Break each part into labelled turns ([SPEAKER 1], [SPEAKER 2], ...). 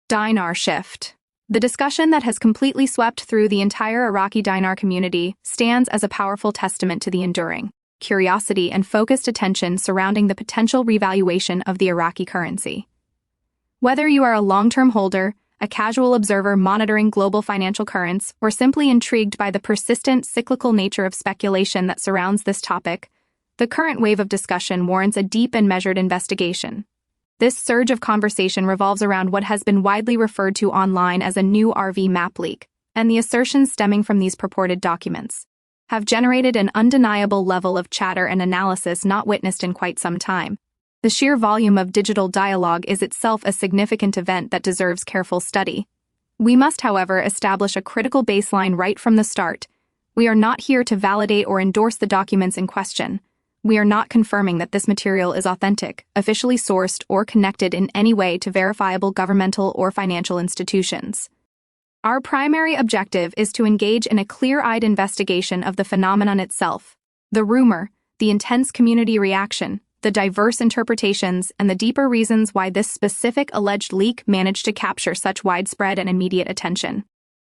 [SPEAKER 1] Dinar shift. The discussion that has completely swept through the entire Iraqi dinar community stands as a powerful testament to the enduring curiosity and focused attention surrounding the potential revaluation of the Iraqi currency. Whether you are a long-term holder, a casual observer monitoring global financial currents, or simply intrigued by the persistent cyclical nature of speculation that surrounds this topic, the current wave of discussion warrants a deep and measured investigation. This surge of conversation revolves around what has been widely referred to online as a new RV map leak, and the assertions stemming from these purported documents have generated an undeniable level of chatter and analysis not witnessed in quite some time. The sheer volume of digital dialogue is itself a significant event that deserves careful study. We must, however, establish a critical baseline right from the start. We are not here to validate or endorse the documents in question. We are not confirming that this material is authentic, officially sourced, or connected in any way to verifiable governmental or financial institutions. Our primary objective is to engage in a clear-eyed investigation of the phenomenon itself, the rumor, the intense community reaction, the diverse interpretations, and the deeper reasons why this specific alleged leak managed to capture such widespread and immediate attention.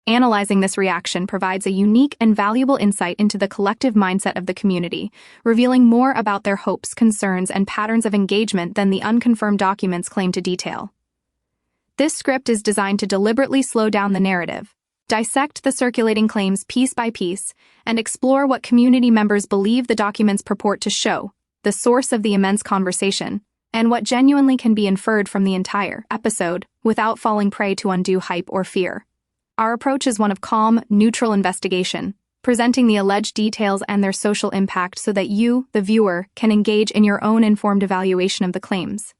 [SPEAKER 1] Analyzing this reaction provides a unique and valuable insight into the collective mindset of the community, revealing more about their hopes, concerns, and patterns of engagement than the unconfirmed documents claim to detail. This script is designed to deliberately slow down the narrative, dissect the circulating claims piece by piece, and explore what community members believe the documents purport to show, the source of the immense conversation, and what genuinely can be inferred from the entire episode without falling prey to undue hype or fear. Our approach is one of calm, neutral investigation, presenting the alleged details and their social impact so that you, the viewer, can engage in your own informed evaluation of the claims.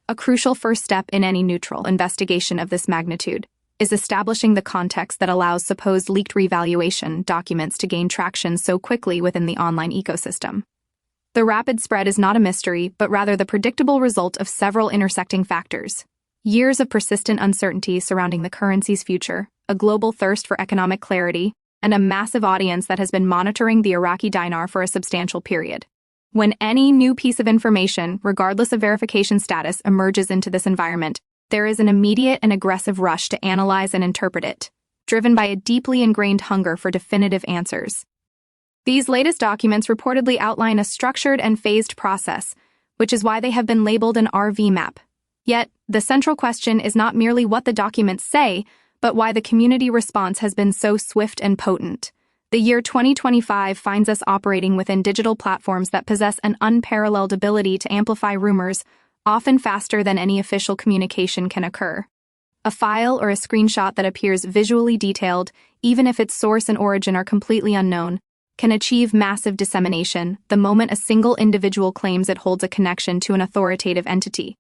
[SPEAKER 1] A crucial first step in any neutral investigation of this magnitude is establishing the context that allows supposed leaked revaluation documents to gain traction so quickly within the online ecosystem. The rapid spread is not a mystery, but rather the predictable result of several intersecting factors. Years of persistent uncertainty surrounding the currency's future, a global thirst for economic clarity, and a massive audience that has been monitoring the Iraqi dinar for a substantial period. When any new piece of information, regardless of verification status, emerges into this environment, there is an immediate and aggressive rush to analyze and interpret it, driven by a deeply ingrained hunger for definitive answers. These latest documents reportedly outline a structured and phased process, which is why they have been labeled an RV map. Yet, the central question is not merely what the documents say, but why the community response has been so swift and potent. The year 2025 finds us operating within digital platforms that possess an unparalleled ability to amplify rumors, often faster than any official communication can occur. A file or a screenshot that appears visually detailed, even if its source and origin are completely unknown, can achieve massive dissemination the moment a single individual claims it holds a connection to an authoritative entity.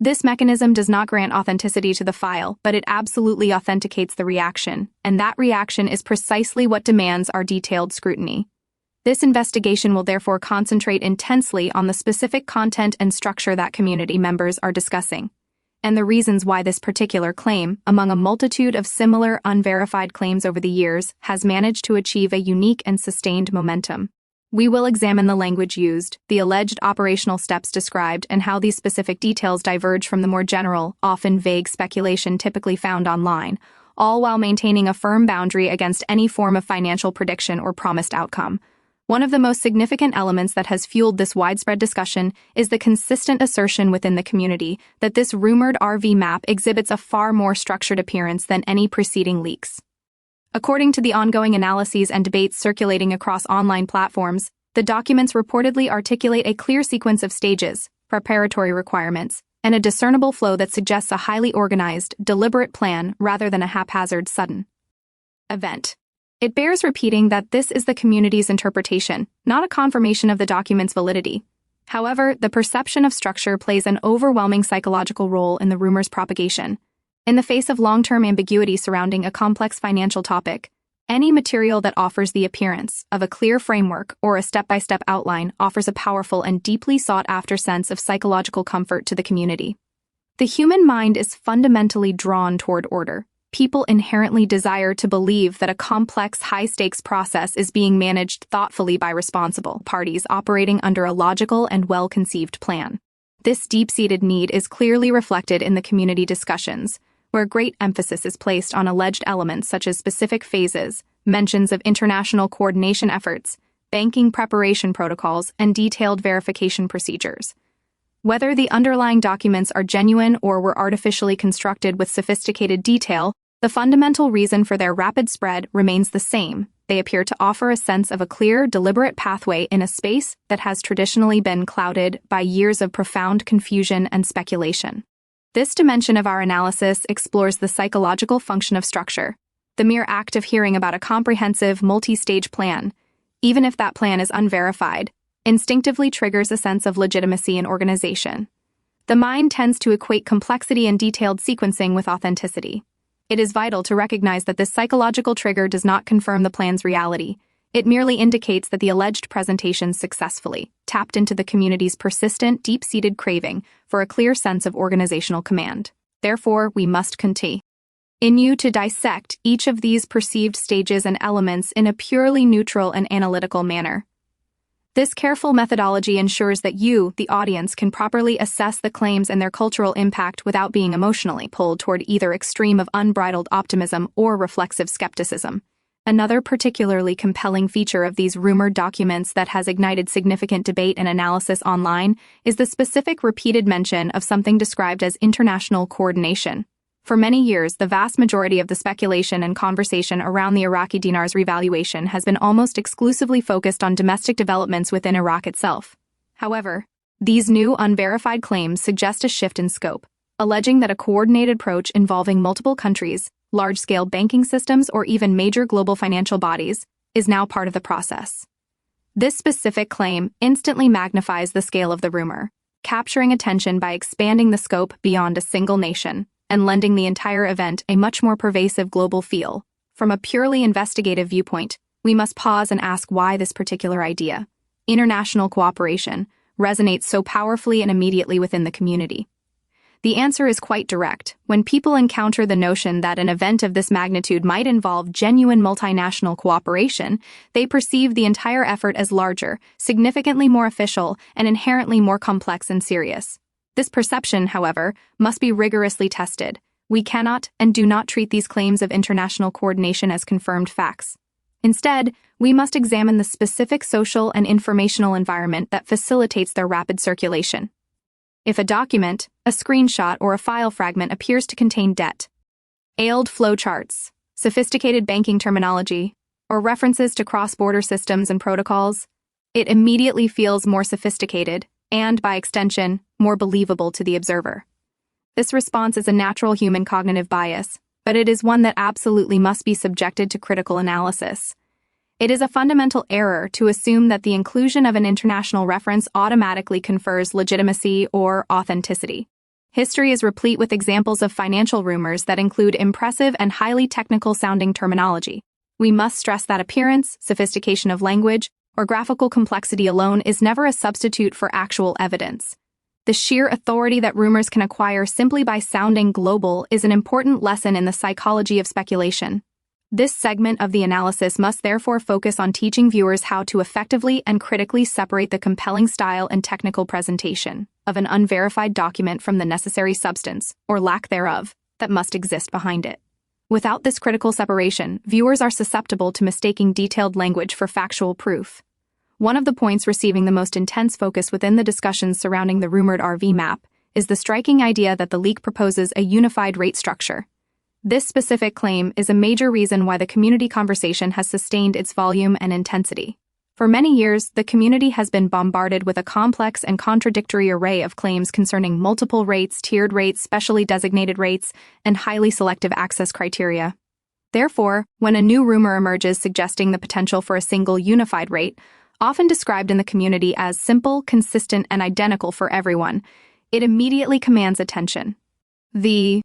[SPEAKER 1] This mechanism does not grant authenticity to the file, but it absolutely authenticates the reaction, and that reaction is precisely what demands our detailed scrutiny. This investigation will therefore concentrate intensely on the specific content and structure that community members are discussing, and the reasons why this particular claim, among a multitude of similar unverified claims over the years, has managed to achieve a unique and sustained momentum. We will examine the language used, the alleged operational steps described, and how these specific details diverge from the more general, often vague speculation typically found online, all while maintaining a firm boundary against any form of financial prediction or promised outcome. One of the most significant elements that has fueled this widespread discussion is the consistent assertion within the community that this rumored RV map exhibits a far more structured appearance than any preceding leaks. According to the ongoing analyses and debates circulating across online platforms, the documents reportedly articulate a clear sequence of stages, preparatory requirements, and a discernible flow that suggests a highly organized, deliberate plan rather than a haphazard, sudden event. It bears repeating that this is the community's interpretation, not a confirmation of the document's validity. However, the perception of structure plays an overwhelming psychological role in the rumor's propagation. In the face of long-term ambiguity surrounding a complex financial topic, any material that offers the appearance of a clear framework or a step-by-step outline offers a powerful and deeply sought-after sense of psychological comfort to the community. The human mind is fundamentally drawn toward order. People inherently desire to believe that a complex, high-stakes process is being managed thoughtfully by responsible parties operating under a logical and well-conceived plan. This deep-seated need is clearly reflected in the community discussions, where great emphasis is placed on alleged elements such as specific phases, mentions of international coordination efforts, banking preparation protocols, and detailed verification procedures. Whether the underlying documents are genuine or were artificially constructed with sophisticated detail, the fundamental reason for their rapid spread remains the same. They appear to offer a sense of a clear, deliberate pathway in a space that has traditionally been clouded by years of profound confusion and speculation. This dimension of our analysis explores the psychological function of structure. The mere act of hearing about a comprehensive, multi-stage plan, even if that plan is unverified, instinctively triggers a sense of legitimacy and organization. The mind tends to equate complexity and detailed sequencing with authenticity. It is vital to recognize that this psychological trigger does not confirm the plan's reality. It merely indicates that the alleged presentation successfully tapped into the community's persistent, deep-seated craving for a clear sense of organizational command. Therefore, we must continue to dissect each of these perceived stages and elements in a purely neutral and analytical manner. This careful methodology ensures that you, the audience, can properly assess the claims and their cultural impact without being emotionally pulled toward either extreme of unbridled optimism or reflexive skepticism. Another particularly compelling feature of these rumored documents that has ignited significant debate and analysis online is the specific repeated mention of something described as international coordination. For many years, the vast majority of the speculation and conversation around the Iraqi dinar's revaluation has been almost exclusively focused on domestic developments within Iraq itself. However, these new unverified claims suggest a shift in scope, alleging that a coordinated approach involving multiple countries, large-scale banking systems, or even major global financial bodies is now part of the process. This specific claim instantly magnifies the scale of the rumor, capturing attention by expanding the scope beyond a single nation and lending the entire event a much more pervasive global feel. From a purely investigative viewpoint, we must pause and ask why this particular idea, international cooperation, resonates so powerfully and immediately within the community. The answer is quite direct. When people encounter the notion that an event of this magnitude might involve genuine multinational cooperation, they perceive the entire effort as larger, significantly more official, and inherently more complex and serious. This perception, however, must be rigorously tested. We cannot and do not treat these claims of international coordination as confirmed facts. Instead, we must examine the specific social and informational environment that facilitates their rapid circulation. If a document, a screenshot, or a file fragment appears to contain detailed flowcharts, sophisticated banking terminology, or references to cross-border systems and protocols, it immediately feels more sophisticated and, by extension, more believable to the observer. This response is a natural human cognitive bias, but it is one that absolutely must be subjected to critical analysis. It is a fundamental error to assume that the inclusion of an international reference automatically confers legitimacy or authenticity. History is replete with examples of financial rumors that include impressive and highly technical-sounding terminology. We must stress that appearance, sophistication of language, or graphical complexity alone is never a substitute for actual evidence. The sheer authority that rumors can acquire simply by sounding global is an important lesson in the psychology of speculation. This segment of the analysis must therefore focus on teaching viewers how to effectively and critically separate the compelling style and technical presentation of an unverified document from the necessary substance, or lack thereof, that must exist behind it. Without this critical separation, viewers are susceptible to mistaking detailed language for factual proof. One of the points receiving the most intense focus within the discussions surrounding the rumored RV map is the striking idea that the leak proposes a unified rate structure. This specific claim is a major reason why the community conversation has sustained its volume and intensity. For many years, the community has been bombarded with a complex and contradictory array of claims concerning multiple rates, tiered rates, specially designated rates, and highly selective access criteria. Therefore, when a new rumor emerges suggesting the potential for a single unified rate, often described in the community as simple, consistent, and identical for everyone, it immediately commands attention. The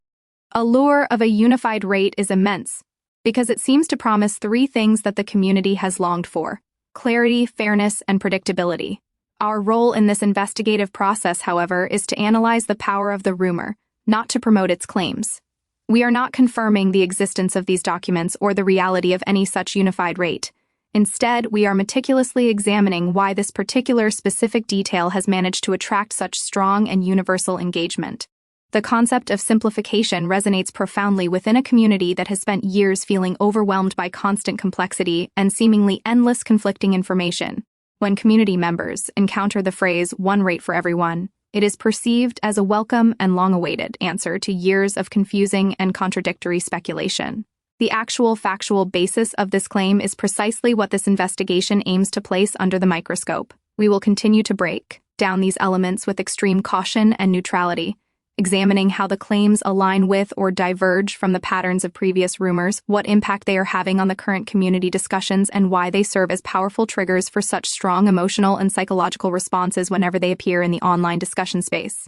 [SPEAKER 1] allure of a unified rate is immense, because it seems to promise three things that the community has longed for: clarity, fairness, and predictability. Our role in this investigative process, however, is to analyze the power of the rumor, not to promote its claims. We are not confirming the existence of these documents or the reality of any such unified rate. Instead, we are meticulously examining why this particular specific detail has managed to attract such strong and universal engagement. The concept of simplification resonates profoundly within a community that has spent years feeling overwhelmed by constant complexity and seemingly endless conflicting information. When community members encounter the phrase "one rate for everyone," it is perceived as a welcome and long-awaited answer to years of confusing and contradictory speculation. The actual factual basis of this claim is precisely what this investigation aims to place under the microscope. We will continue to break down these elements with extreme caution and neutrality, examining how the claims align with or diverge from the patterns of previous rumors, what impact they are having on the current community discussions, and why they serve as powerful triggers for such strong emotional and psychological responses whenever they appear in the online discussion space.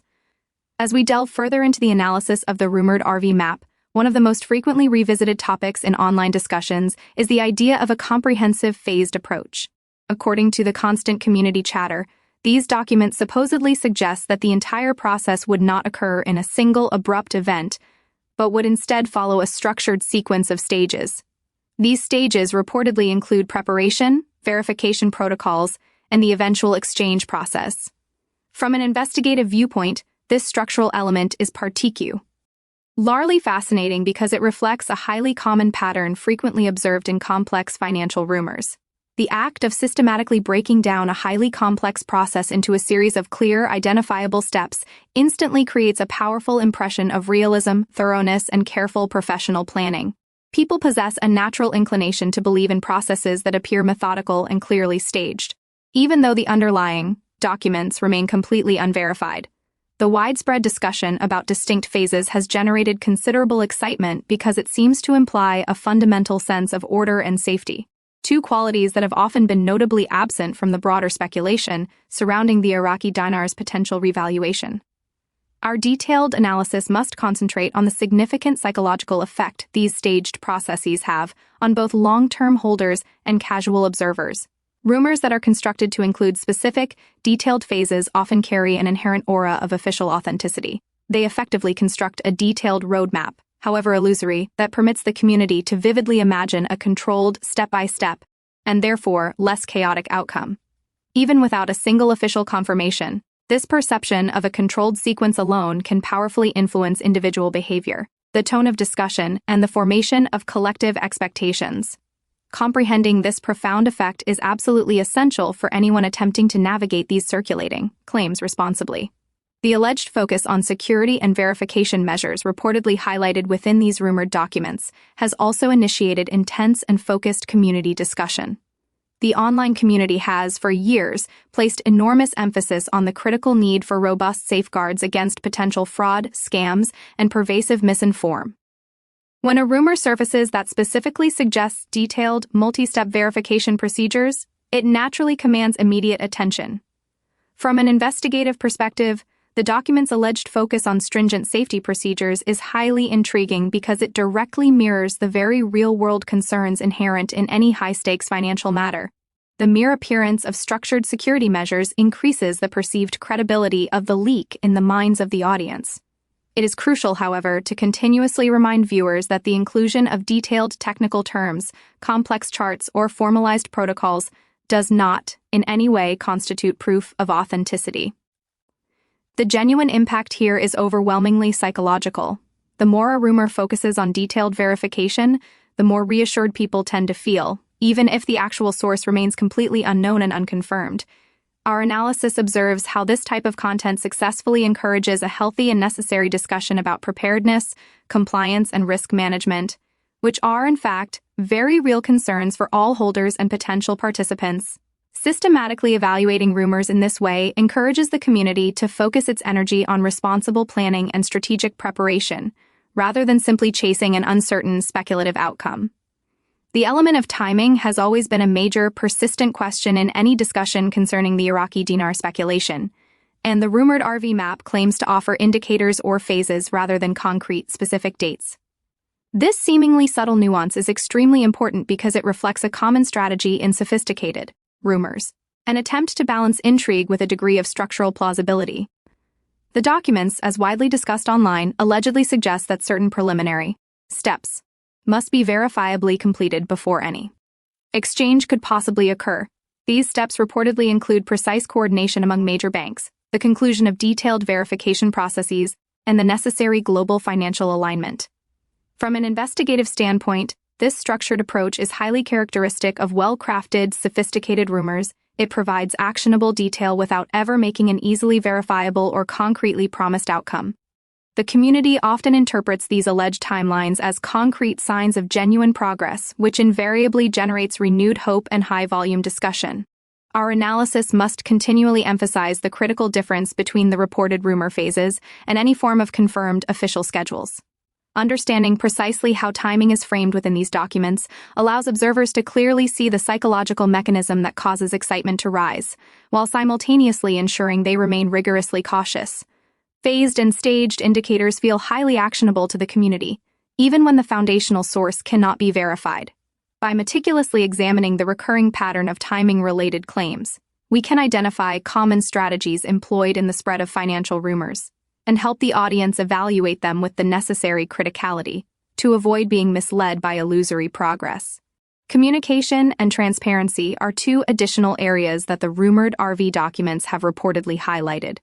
[SPEAKER 1] As we delve further into the analysis of the rumored RV map, one of the most frequently revisited topics in online discussions is the idea of a comprehensive phased approach. According to the constant community chatter, these documents supposedly suggest that the entire process would not occur in a single abrupt event, but would instead follow a structured sequence of stages. These stages reportedly include preparation, verification protocols, and the eventual exchange process. From an investigative viewpoint, this structural element is particularly fascinating because it reflects a highly common pattern frequently observed in complex financial rumors. The act of systematically breaking down a highly complex process into a series of clear, identifiable steps instantly creates a powerful impression of realism, thoroughness, and careful professional planning. People possess a natural inclination to believe in processes that appear methodical and clearly staged, even though the underlying documents remain completely unverified. The widespread discussion about distinct phases has generated considerable excitement because it seems to imply a fundamental sense of order and safety, two qualities that have often been notably absent from the broader speculation surrounding the Iraqi dinar's potential revaluation. Our detailed analysis must concentrate on the significant psychological effect these staged processes have on both long-term holders and casual observers. Rumors that are constructed to include specific, detailed phases often carry an inherent aura of official authenticity. They effectively construct a detailed roadmap, however illusory, that permits the community to vividly imagine a controlled, step-by-step, and therefore less chaotic outcome. Even without a single official confirmation, this perception of a controlled sequence alone can powerfully influence individual behavior, the tone of discussion, and the formation of collective expectations. Comprehending this profound effect is absolutely essential for anyone attempting to navigate these circulating claims responsibly. The alleged focus on security and verification measures reportedly highlighted within these rumored documents has also initiated intense and focused community discussion. The online community has, for years, placed enormous emphasis on the critical need for robust safeguards against potential fraud, scams, and pervasive misinformation. When a rumor surfaces that specifically suggests detailed, multi-step verification procedures, it naturally commands immediate attention. From an investigative perspective, the document's alleged focus on stringent safety procedures is highly intriguing because it directly mirrors the very real-world concerns inherent in any high-stakes financial matter. The mere appearance of structured security measures increases the perceived credibility of the leak in the minds of the audience. It is crucial, however, to continuously remind viewers that the inclusion of detailed technical terms, complex charts, or formalized protocols does not, in any way, constitute proof of authenticity. The genuine impact here is overwhelmingly psychological. The more a rumor focuses on detailed verification, the more reassured people tend to feel, even if the actual source remains completely unknown and unconfirmed. Our analysis observes how this type of content successfully encourages a healthy and necessary discussion about preparedness, compliance, and risk management, which are, in fact, very real concerns for all holders and potential participants. Systematically evaluating rumors in this way encourages the community to focus its energy on responsible planning and strategic preparation, rather than simply chasing an uncertain, speculative outcome. The element of timing has always been a major, persistent question in any discussion concerning the Iraqi dinar speculation, and the rumored RV map claims to offer indicators or phases rather than concrete, specific dates. This seemingly subtle nuance is extremely important because it reflects a common strategy in sophisticated rumors, an attempt to balance intrigue with a degree of structural plausibility. The documents, as widely discussed online, allegedly suggest that certain preliminary steps must be verifiably completed before any exchange could possibly occur. These steps reportedly include precise coordination among major banks, the conclusion of detailed verification processes, and the necessary global financial alignment. From an investigative standpoint, this structured approach is highly characteristic of well-crafted, sophisticated rumors. It provides actionable detail without ever making an easily verifiable or concretely promised outcome. The community often interprets these alleged timelines as concrete signs of genuine progress, which invariably generates renewed hope and high-volume discussion. Our analysis must continually emphasize the critical difference between the reported rumor phases and any form of confirmed official schedules. Understanding precisely how timing is framed within these documents allows observers to clearly see the psychological mechanism that causes excitement to rise, while simultaneously ensuring they remain rigorously cautious. Phased and staged indicators feel highly actionable to the community, even when the foundational source cannot be verified. By meticulously examining the recurring pattern of timing-related claims, we can identify common strategies employed in the spread of financial rumors and help the audience evaluate them with the necessary criticality to avoid being misled by illusory progress. Communication and transparency are two additional areas that the rumored RV documents have reportedly highlighted.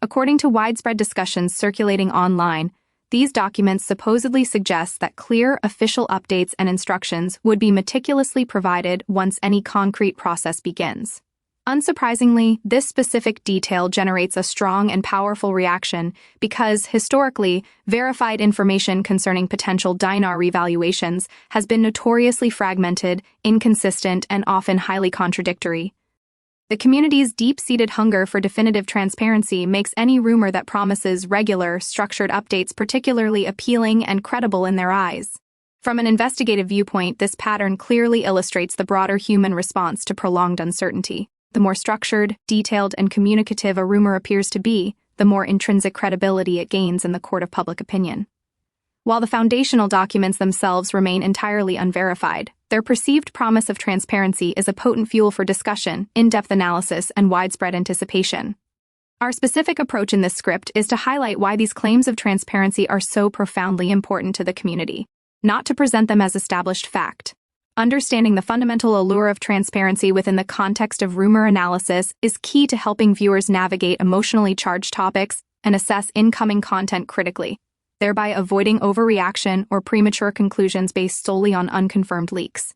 [SPEAKER 1] According to widespread discussions circulating online, these documents supposedly suggest that clear official updates and instructions would be meticulously provided once any concrete process begins. Unsurprisingly, this specific detail generates a strong and powerful reaction because, historically, verified information concerning potential dinar revaluations has been notoriously fragmented, inconsistent, and often highly contradictory. The community's deep-seated hunger for definitive transparency makes any rumor that promises regular, structured updates particularly appealing and credible in their eyes. From an investigative viewpoint, this pattern clearly illustrates the broader human response to prolonged uncertainty. The more structured, detailed, and communicative a rumor appears to be, the more intrinsic credibility it gains in the court of public opinion. While the foundational documents themselves remain entirely unverified, their perceived promise of transparency is a potent fuel for discussion, in-depth analysis, and widespread anticipation. Our specific approach in this script is to highlight why these claims of transparency are so profoundly important to the community, not to present them as established fact. Understanding the fundamental allure of transparency within the context of rumor analysis is key to helping viewers navigate emotionally charged topics and assess incoming content critically, thereby avoiding overreaction or premature conclusions based solely on unconfirmed leaks.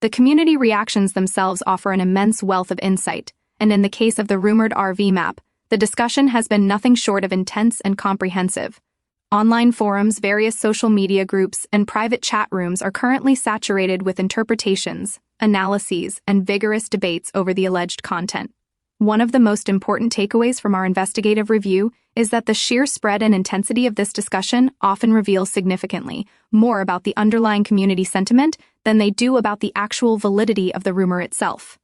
[SPEAKER 1] The community reactions themselves offer an immense wealth of insight, and in the case of the rumored RV map, the discussion has been nothing short of intense and comprehensive. Online forums, various social media groups, and private chat rooms are currently saturated with interpretations, analyses, and vigorous debates over the alleged content. One of the most important takeaways from our investigative review is that the sheer spread and intensity of this discussion often reveals significantly more about the underlying community sentiment than they do about the actual validity of the rumor itself.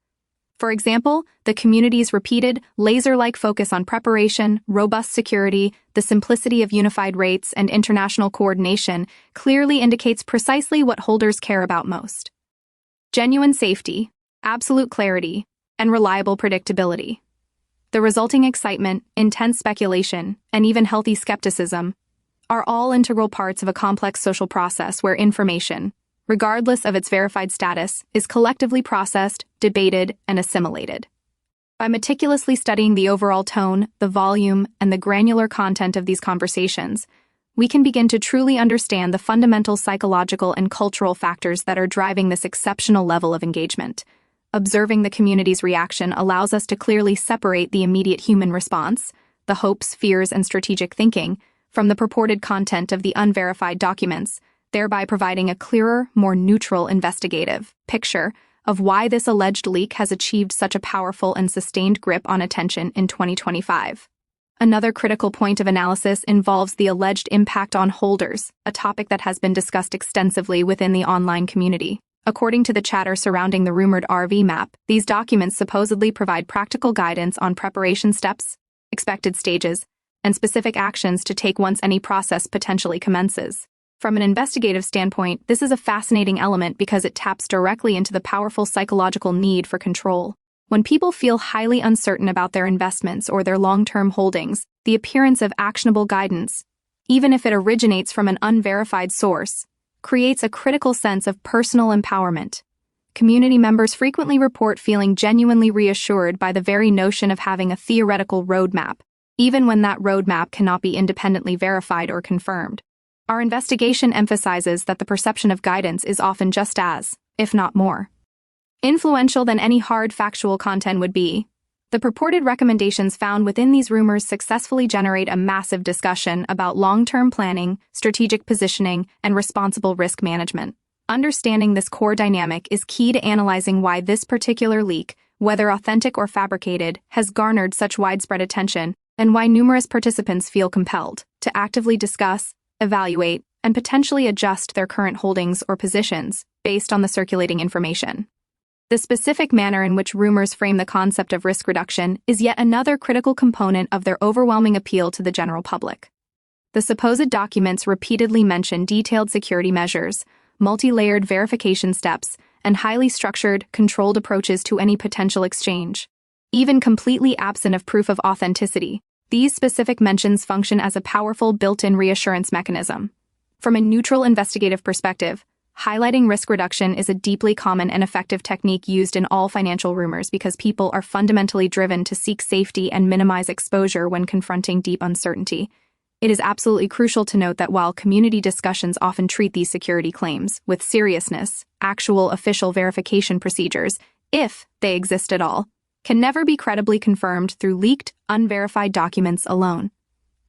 [SPEAKER 1] For example, the community's repeated, laser-like focus on preparation, robust security, the simplicity of unified rates, and international coordination clearly indicates precisely what holders care about most: genuine safety, absolute clarity, and reliable predictability. The resulting excitement, intense speculation, and even healthy skepticism are all integral parts of a complex social process where information, regardless of its verified status, is collectively processed, debated, and assimilated. By meticulously studying the overall tone, the volume, and the granular content of these conversations, we can begin to truly understand the fundamental psychological and cultural factors that are driving this exceptional level of engagement. Observing the community's reaction allows us to clearly separate the immediate human response, the hopes, fears, and strategic thinking, from the purported content of the unverified documents, thereby providing a clearer, more neutral investigative picture of why this alleged leak has achieved such a powerful and sustained grip on attention in 2025. Another critical point of analysis involves the alleged impact on holders, a topic that has been discussed extensively within the online community. According to the chatter surrounding the rumored RV map, these documents supposedly provide practical guidance on preparation steps, expected stages, and specific actions to take once any process potentially commences. From an investigative standpoint, this is a fascinating element because it taps directly into the powerful psychological need for control. When people feel highly uncertain about their investments or their long-term holdings, the appearance of actionable guidance, even if it originates from an unverified source, creates a critical sense of personal empowerment. Community members frequently report feeling genuinely reassured by the very notion of having a theoretical roadmap, even when that roadmap cannot be independently verified or confirmed. Our investigation emphasizes that the perception of guidance is often just as, if not more, influential than any hard factual content would be. The purported recommendations found within these rumors successfully generate a massive discussion about long-term planning, strategic positioning, and responsible risk management. Understanding this core dynamic is key to analyzing why this particular leak, whether authentic or fabricated, has garnered such widespread attention, and why numerous participants feel compelled to actively discuss, evaluate, and potentially adjust their current holdings or positions based on the circulating information. The specific manner in which rumors frame the concept of risk reduction is yet another critical component of their overwhelming appeal to the general public. The supposed documents repeatedly mention detailed security measures, multi-layered verification steps, and highly structured, controlled approaches to any potential exchange. Even completely absent of proof of authenticity, these specific mentions function as a powerful built-in reassurance mechanism. From a neutral investigative perspective, highlighting risk reduction is a deeply common and effective technique used in all financial rumors because people are fundamentally driven to seek safety and minimize exposure when confronting deep uncertainty. It is absolutely crucial to note that while community discussions often treat these security claims with seriousness, actual official verification procedures, if they exist at all, can never be credibly confirmed through leaked, unverified documents alone.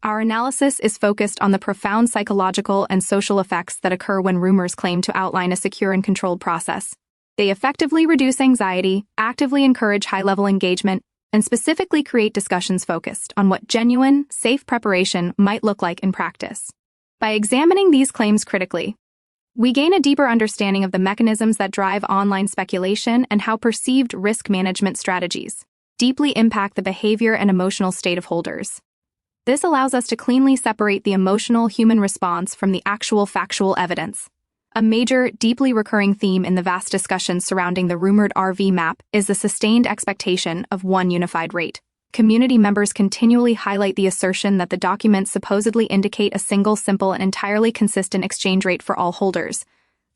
[SPEAKER 1] Our analysis is focused on the profound psychological and social effects that occur when rumors claim to outline a secure and controlled process. They effectively reduce anxiety, actively encourage high-level engagement, and specifically create discussions focused on what genuine, safe preparation might look like in practice. By examining these claims critically, we gain a deeper understanding of the mechanisms that drive online speculation and how perceived risk management strategies deeply impact the behavior and emotional state of holders. This allows us to cleanly separate the emotional human response from the actual factual evidence. A major, deeply recurring theme in the vast discussions surrounding the rumored RV map is the sustained expectation of one unified rate. Community members continually highlight the assertion that the documents supposedly indicate a single, simple, and entirely consistent exchange rate for all holders.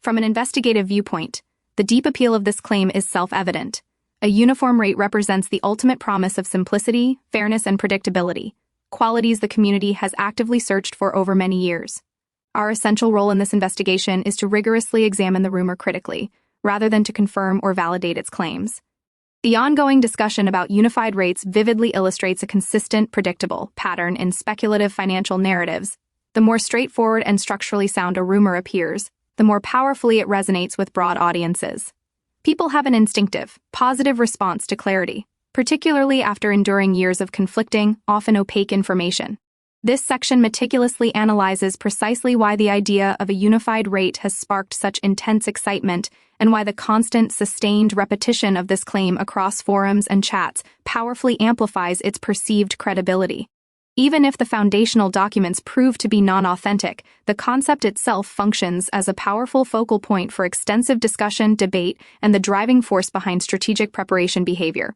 [SPEAKER 1] From an investigative viewpoint, the deep appeal of this claim is self-evident. A uniform rate represents the ultimate promise of simplicity, fairness, and predictability, qualities the community has actively searched for over many years. Our essential role in this investigation is to rigorously examine the rumor critically, rather than to confirm or validate its claims. The ongoing discussion about unified rates vividly illustrates a consistent, predictable pattern in speculative financial narratives. The more straightforward and structurally sound a rumor appears, the more powerfully it resonates with broad audiences. People have an instinctive, positive response to clarity, particularly after enduring years of conflicting, often opaque information. This section meticulously analyzes precisely why the idea of a unified rate has sparked such intense excitement and why the constant, sustained repetition of this claim across forums and chats powerfully amplifies its perceived credibility. Even if the foundational documents prove to be non-authentic, the concept itself functions as a powerful focal point for extensive discussion, debate, and the driving force behind strategic preparation behavior.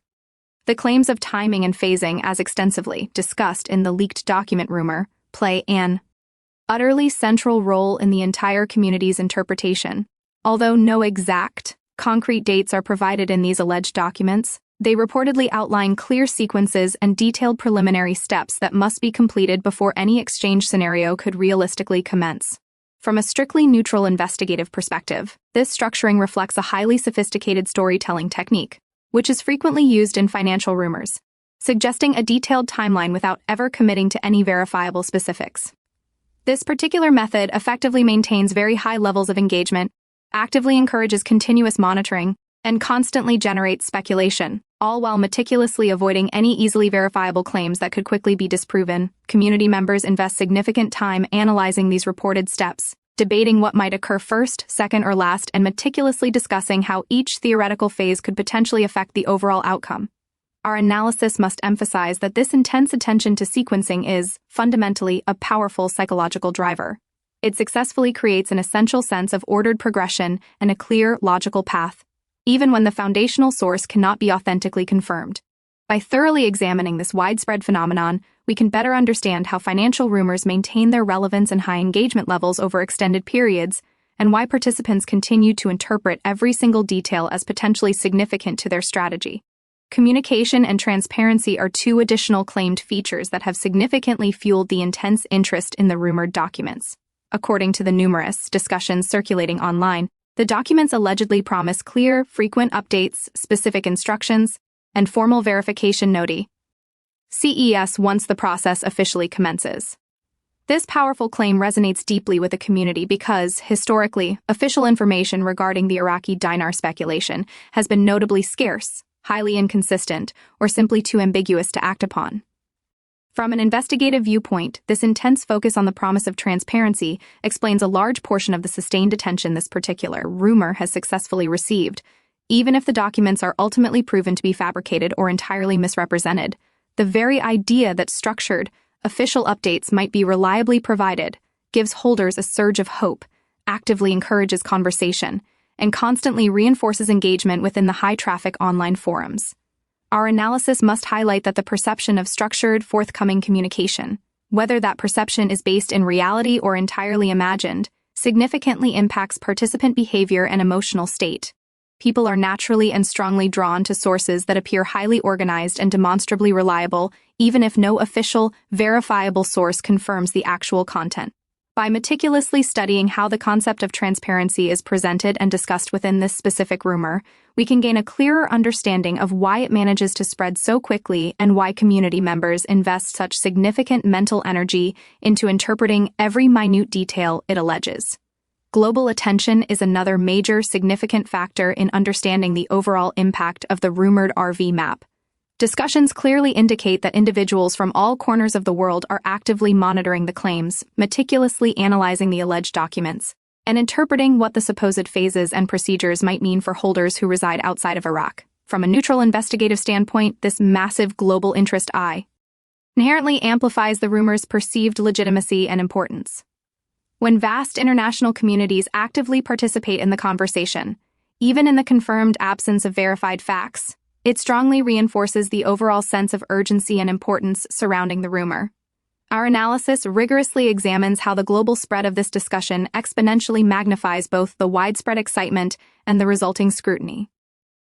[SPEAKER 1] The claims of timing and phasing, as extensively discussed in the leaked document rumor, play an utterly central role in the entire community's interpretation. Although no exact, concrete dates are provided in these alleged documents, they reportedly outline clear sequences and detailed preliminary steps that must be completed before any exchange scenario could realistically commence. From a strictly neutral investigative perspective, this structuring reflects a highly sophisticated storytelling technique, which is frequently used in financial rumors, suggesting a detailed timeline without ever committing to any verifiable specifics. This particular method effectively maintains very high levels of engagement, actively encourages continuous monitoring, and constantly generates speculation, all while meticulously avoiding any easily verifiable claims that could quickly be disproven. Community members invest significant time analyzing these reported steps, debating what might occur first, second, or last, and meticulously discussing how each theoretical phase could potentially affect the overall outcome. Our analysis must emphasize that this intense attention to sequencing is, fundamentally, a powerful psychological driver. It successfully creates an essential sense of ordered progression and a clear, logical path, even when the foundational source cannot be authentically confirmed. By thoroughly examining this widespread phenomenon, we can better understand how financial rumors maintain their relevance and high engagement levels over extended periods, and why participants continue to interpret every single detail as potentially significant to their strategy. Communication and transparency are two additional claimed features that have significantly fueled the intense interest in the rumored documents. According to the numerous discussions circulating online, the documents allegedly promise clear, frequent updates, specific instructions, and formal verification noti. CES once the process officially commences. This powerful claim resonates deeply with the community because, historically, official information regarding the Iraqi dinar speculation has been notably scarce, highly inconsistent, or simply too ambiguous to act upon. From an investigative viewpoint, this intense focus on the promise of transparency explains a large portion of the sustained attention this particular rumor has successfully received, even if the documents are ultimately proven to be fabricated or entirely misrepresented. The very idea that structured, official updates might be reliably provided gives holders a surge of hope, actively encourages conversation, and constantly reinforces engagement within the high-traffic online forums. Our analysis must highlight that the perception of structured, forthcoming communication, whether that perception is based in reality or entirely imagined, significantly impacts participant behavior and emotional state. People are naturally and strongly drawn to sources that appear highly organized and demonstrably reliable, even if no official, verifiable source confirms the actual content. By meticulously studying how the concept of transparency is presented and discussed within this specific rumor, we can gain a clearer understanding of why it manages to spread so quickly and why community members invest such significant mental energy into interpreting every minute detail it alleges. Global attention is another major significant factor in understanding the overall impact of the rumored RV map. Discussions clearly indicate that individuals from all corners of the world are actively monitoring the claims, meticulously analyzing the alleged documents, and interpreting what the supposed phases and procedures might mean for holders who reside outside of Iraq. From a neutral investigative standpoint, this massive global interest inherently amplifies the rumor's perceived legitimacy and importance. When vast international communities actively participate in the conversation, even in the confirmed absence of verified facts, it strongly reinforces the overall sense of urgency and importance surrounding the rumor. Our analysis rigorously examines how the global spread of this discussion exponentially magnifies both the widespread excitement and the resulting scrutiny.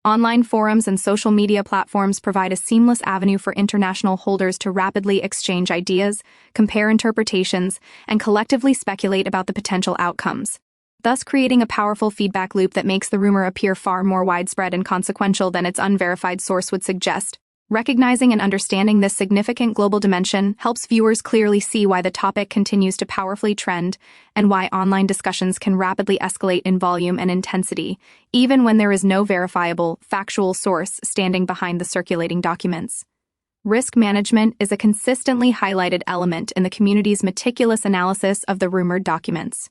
[SPEAKER 1] Online forums and social media platforms provide a seamless avenue for international holders to rapidly exchange ideas, compare interpretations, and collectively speculate about the potential outcomes, thus creating a powerful feedback loop that makes the rumor appear far more widespread and consequential than its unverified source would suggest. Recognizing and understanding this significant global dimension helps viewers clearly see why the topic continues to powerfully trend and why online discussions can rapidly escalate in volume and intensity, even when there is no verifiable, factual source standing behind the circulating documents. Risk management is a consistently highlighted element in the community's meticulous analysis of the rumored documents.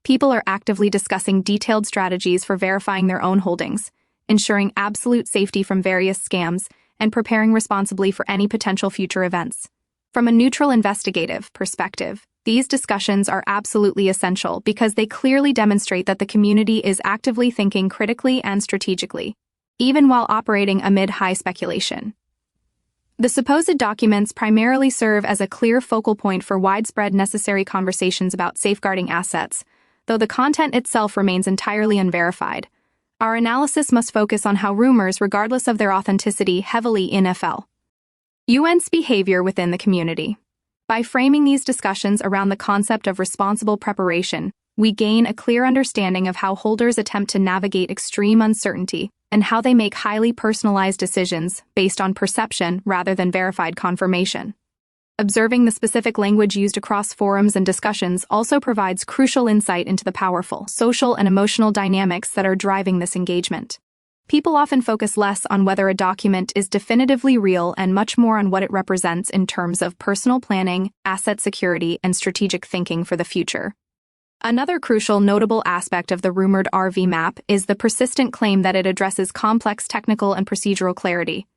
[SPEAKER 1] People are actively discussing detailed strategies for verifying their own holdings, ensuring absolute safety from various scams, and preparing responsibly for any potential future events. From a neutral investigative perspective, these discussions are absolutely essential because they clearly demonstrate that the community is actively thinking critically and strategically, even while operating amid high speculation. The supposed documents primarily serve as a clear focal point for widespread necessary conversations about safeguarding assets, though the content itself remains entirely unverified. Our analysis must focus on how rumors, regardless of their authenticity, heavily influence behavior within the community. By framing these discussions around the concept of responsible preparation, we gain a clear understanding of how holders attempt to navigate extreme uncertainty and how they make highly personalized decisions based on perception rather than verified confirmation. Observing the specific language used across forums and discussions also provides crucial insight into the powerful social and emotional dynamics that are driving this engagement. People often focus less on whether a document is definitively real and much more on what it represents in terms of personal planning, asset security, and strategic thinking for the future. Another crucial notable aspect of the rumored RV map is the persistent claim that it addresses complex technical and procedural clarity.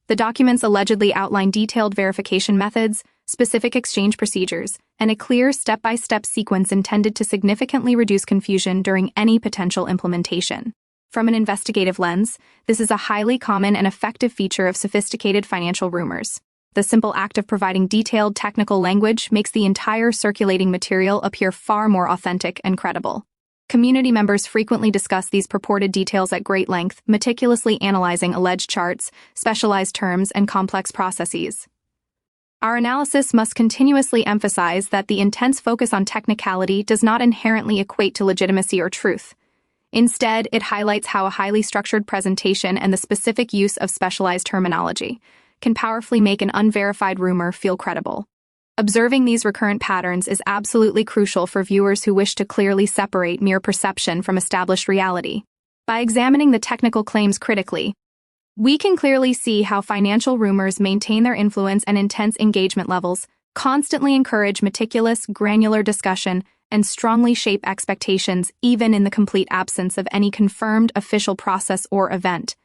[SPEAKER 1] The documents allegedly outline detailed verification methods, specific exchange procedures, and a clear step-by-step sequence intended to significantly reduce confusion during any potential implementation. From an investigative lens, this is a highly common and effective feature of sophisticated financial rumors. The simple act of providing detailed technical language makes the entire circulating material appear far more authentic and credible. Community members frequently discuss these purported details at great length, meticulously analyzing alleged charts, specialized terms, and complex processes. Our analysis must continuously emphasize that the intense focus on technicality does not inherently equate to legitimacy or truth. Instead, it highlights how a highly structured presentation and the specific use of specialized terminology can powerfully make an unverified rumor feel credible. Observing these recurrent patterns is absolutely crucial for viewers who wish to clearly separate mere perception from established reality. By examining the technical claims critically, we can clearly see how financial rumors maintain their influence and intense engagement levels, constantly encourage meticulous, granular discussion, and strongly shape expectations even in the complete absence of any confirmed official process or event.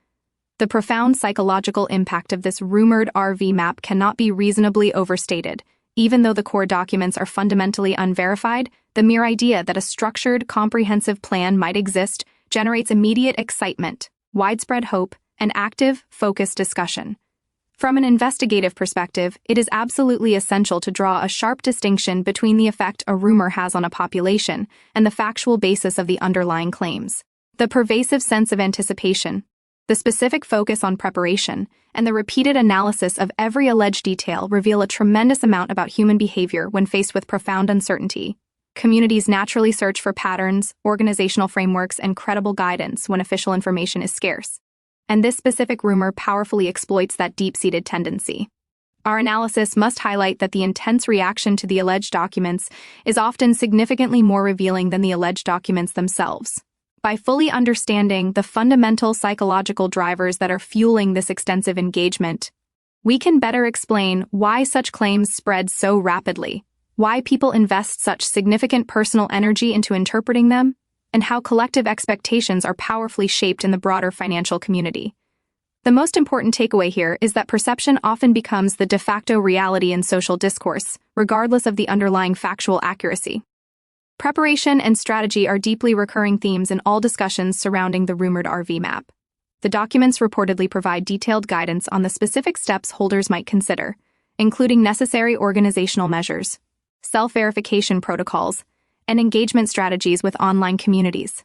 [SPEAKER 1] The profound psychological impact of this rumored RV map cannot be reasonably overstated. Even though the core documents are fundamentally unverified, the mere idea that a structured, comprehensive plan might exist generates immediate excitement, widespread hope, and active, focused discussion. From an investigative perspective, it is absolutely essential to draw a sharp distinction between the effect a rumor has on a population and the factual basis of the underlying claims. The pervasive sense of anticipation, the specific focus on preparation, and the repeated analysis of every alleged detail reveal a tremendous amount about human behavior when faced with profound uncertainty. Communities naturally search for patterns, organizational frameworks, and credible guidance when official information is scarce. And this specific rumor powerfully exploits that deep-seated tendency. Our analysis must highlight that the intense reaction to the alleged documents is often significantly more revealing than the alleged documents themselves. By fully understanding the fundamental psychological drivers that are fueling this extensive engagement, we can better explain why such claims spread so rapidly, why people invest such significant personal energy into interpreting them, and how collective expectations are powerfully shaped in the broader financial community. The most important takeaway here is that perception often becomes the de facto reality in social discourse, regardless of the underlying factual accuracy. Preparation and strategy are deeply recurring themes in all discussions surrounding the rumored RV map. The documents reportedly provide detailed guidance on the specific steps holders might consider, including necessary organizational measures, self-verification protocols, and engagement strategies with online communities.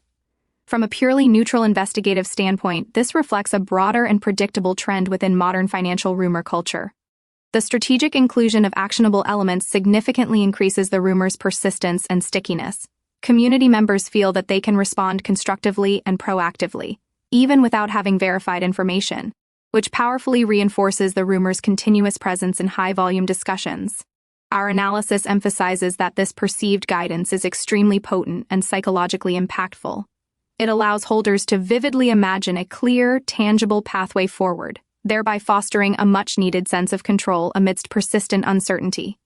[SPEAKER 1] From a purely neutral investigative standpoint, this reflects a broader and predictable trend within modern financial rumor culture. The strategic inclusion of actionable elements significantly increases the rumor's persistence and stickiness. Community members feel that they can respond constructively and proactively, even without having verified information, which powerfully reinforces the rumor's continuous presence in high-volume discussions. Our analysis emphasizes that this perceived guidance is extremely potent and psychologically impactful. It allows holders to vividly imagine a clear, tangible pathway forward, thereby fostering a much-needed sense of control amidst persistent uncertainty.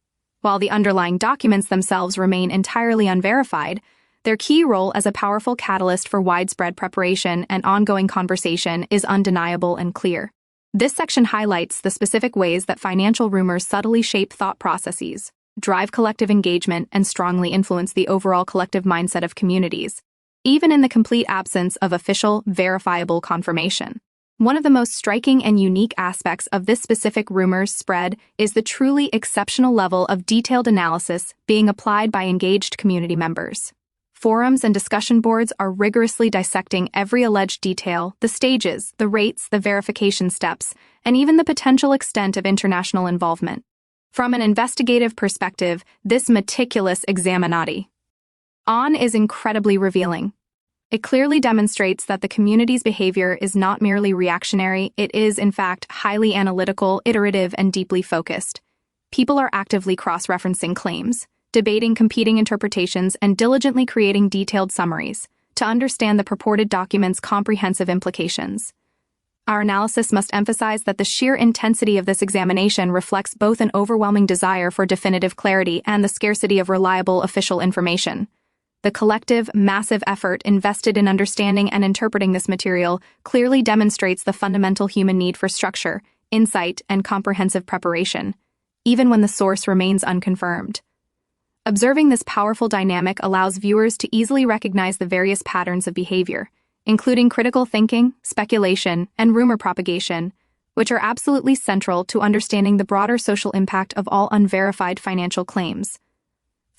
[SPEAKER 1] While the underlying documents themselves remain entirely unverified, their key role as a powerful catalyst for widespread preparation and ongoing conversation is undeniable and clear. This section highlights the specific ways that financial rumors subtly shape thought processes, drive collective engagement, and strongly influence the overall collective mindset of communities, even in the complete absence of official, verifiable confirmation. One of the most striking and unique aspects of this specific rumor's spread is the truly exceptional level of detailed analysis being applied by engaged community members. Forums and discussion boards are rigorously dissecting every alleged detail, the stages, the rates, the verification steps, and even the potential extent of international involvement. From an investigative perspective, this meticulous examinati is incredibly revealing. It clearly demonstrates that the community's behavior is not merely reactionary, it is, in fact, highly analytical, iterative, and deeply focused. People are actively cross-referencing claims, debating competing interpretations, and diligently creating detailed summaries to understand the purported document's comprehensive implications. Our analysis must emphasize that the sheer intensity of this examination reflects both an overwhelming desire for definitive clarity and the scarcity of reliable official information. The collective, massive effort invested in understanding and interpreting this material clearly demonstrates the fundamental human need for structure, insight, and comprehensive preparation, even when the source remains unconfirmed. Observing this powerful dynamic allows viewers to easily recognize the various patterns of behavior, including critical thinking, speculation, and rumor propagation, which are absolutely central to understanding the broader social impact of all unverified financial claims.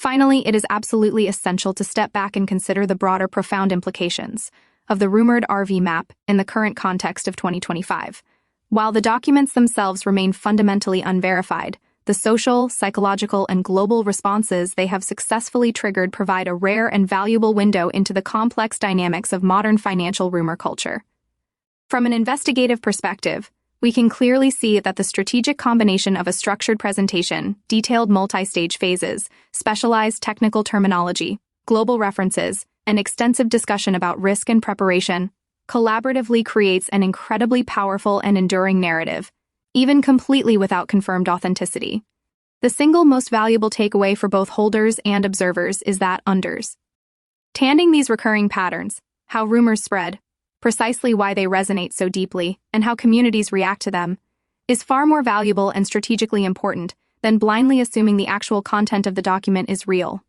[SPEAKER 1] Finally, it is absolutely essential to step back and consider the broader, profound implications of the rumored RV map in the current context of 2025. While the documents themselves remain fundamentally unverified, the social, psychological, and global responses they have successfully triggered provide a rare and valuable window into the complex dynamics of modern financial rumor culture. From an investigative perspective, we can clearly see that the strategic combination of a structured presentation, detailed multi-stage phases, specialized technical terminology, global references, and extensive discussion about risk and preparation collaboratively creates an incredibly powerful and enduring narrative, even completely without confirmed authenticity. The single most valuable takeaway for both holders and observers is that understanding these recurring patterns, how rumors spread, precisely why they resonate so deeply, and how communities react to them, is far more valuable and strategically important than blindly assuming the actual content of the document is real.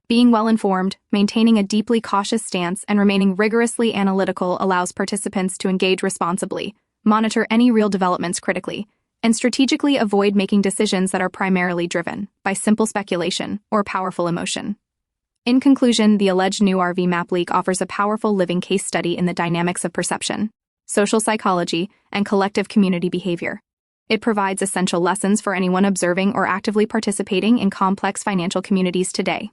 [SPEAKER 1] Being well-informed, maintaining a deeply cautious stance, and remaining rigorously analytical allows participants to engage responsibly, monitor any real developments critically, and strategically avoid making decisions that are primarily driven by simple speculation or powerful emotion. In conclusion, the alleged new RV map leak offers a powerful living case study in the dynamics of perception, social psychology, and collective community behavior. It provides essential lessons for anyone observing or actively participating in complex financial communities today.